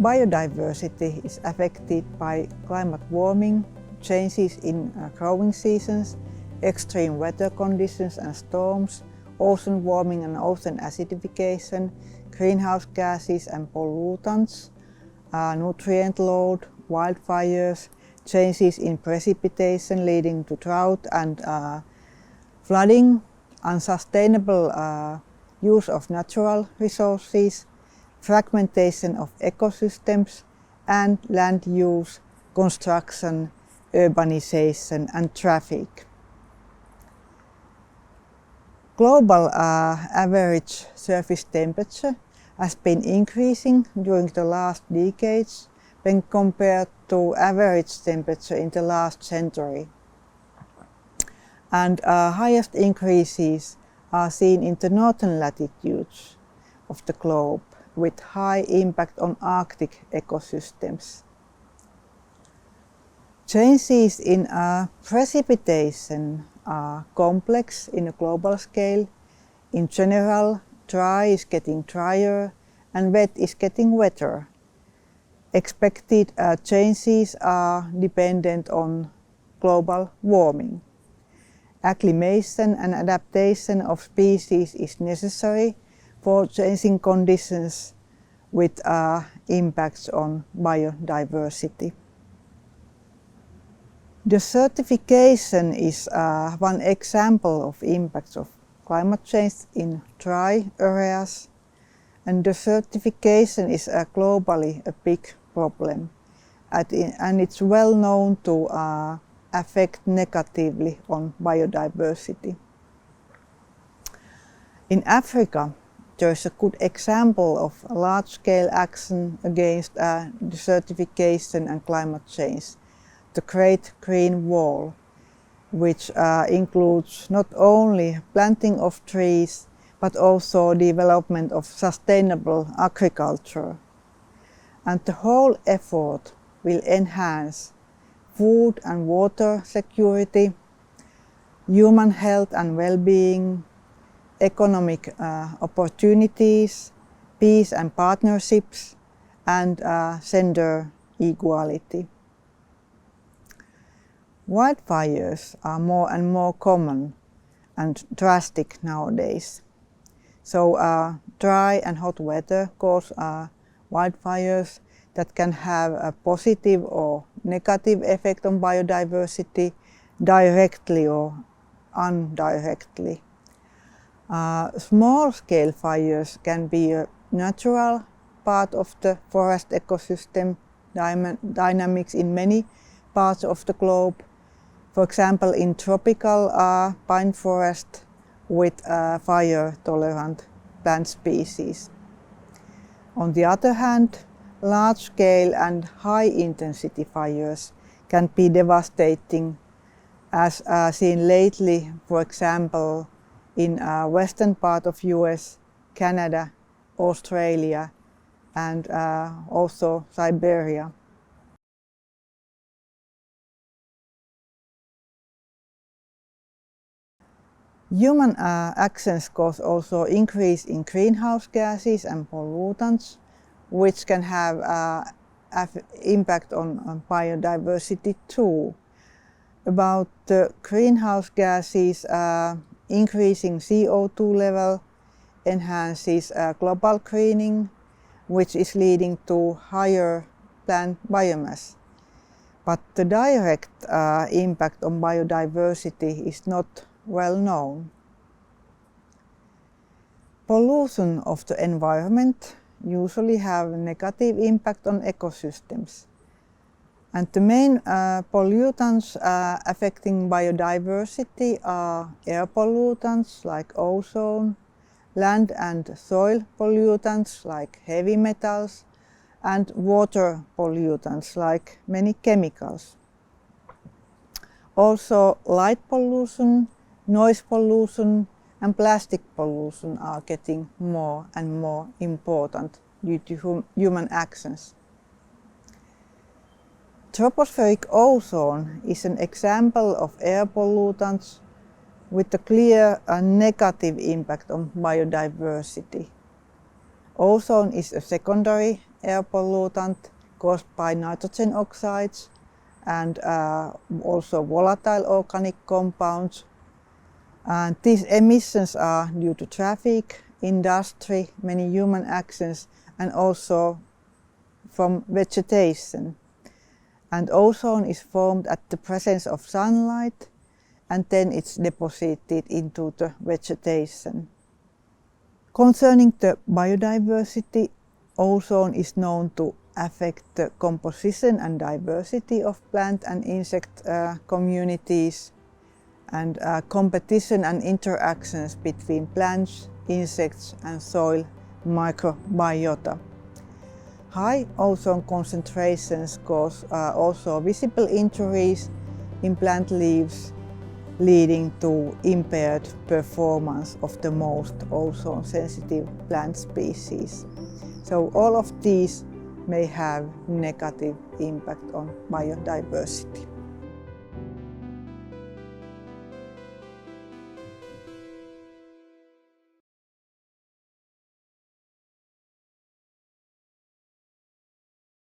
Biodiversity is affected by climate warming, changes in growing seasons, extreme weather conditions and storms, ocean warming and ocean acidification, greenhouse gases and pollutants, nutrient load, wildfires, changes in precipitation leading to drought and flooding, unsustainable use of natural resources, fragmentation of ecosystems, and land use, construction, urbanization, and traffic. Global average surface temperature has been increasing during the last decades when compared to average temperature in the last century. And highest increases are seen in the northern latitudes of the globe, with high impact on Arctic ecosystems. Changes in precipitation are complex in a global scale. In general, dry is getting drier and wet is getting wetter. Expected changes are dependent on global warming. Acclimation and adaptation of species is necessary for changing conditions with impacts on biodiversity. Desertification is one example of impacts of climate change in dry areas, and desertification is globally a big problem, and it's well known to affect negatively on biodiversity. In Africa, there is a good example of large-scale action against desertification and climate change, the Great Green Wall, which includes not only planting of trees, but also development of sustainable agriculture. And the whole effort will enhance food and water security, human health and well-being, economic opportunities, peace and partnerships, and gender equality. Wildfires are more and more common and drastic nowadays. So dry and hot weather cause wildfires that can have a positive or negative effect on biodiversity, directly or indirectly. Small-scale fires can be a natural part of the forest ecosystem dynamics in many parts of the globe. For example, in tropical pine forest with fire-tolerant plant species. On the other hand, large-scale and high-intensity fires can be devastating, as seen lately, for example, in western part of US, Canada, Australia, and also Siberia. Human actions cause also increase in greenhouse gases and pollutants, which can have impact on biodiversity too. About the greenhouse gases, increasing CO2 level enhances global greening, which is leading to higher plant biomass. But the direct impact on biodiversity is not well known. Pollution of the environment usually have a negative impact on ecosystems. And the main pollutants affecting biodiversity are air pollutants like ozone, land and soil pollutants like heavy metals, and water pollutants like many chemicals. Also, light pollution, noise pollution, and plastic pollution are getting more and more important due to human actions. Tropospheric ozone is an example of air pollutants with a clear negative impact on biodiversity. Ozone is a secondary air pollutant caused by nitrogen oxides and also volatile organic compounds. And these emissions are due to traffic, industry, many human actions, and also from vegetation. And ozone is formed at the presence of sunlight, and then it's deposited into the vegetation. Concerning the biodiversity, ozone is known to affect the composition and diversity of plant and insect communities, and competition and interactions between plants, insects and soil microbiota. High ozone concentrations cause also visible injuries in plant leaves, leading to impaired performance of the most ozone-sensitive plant species. So all of these may have negative impact on biodiversity.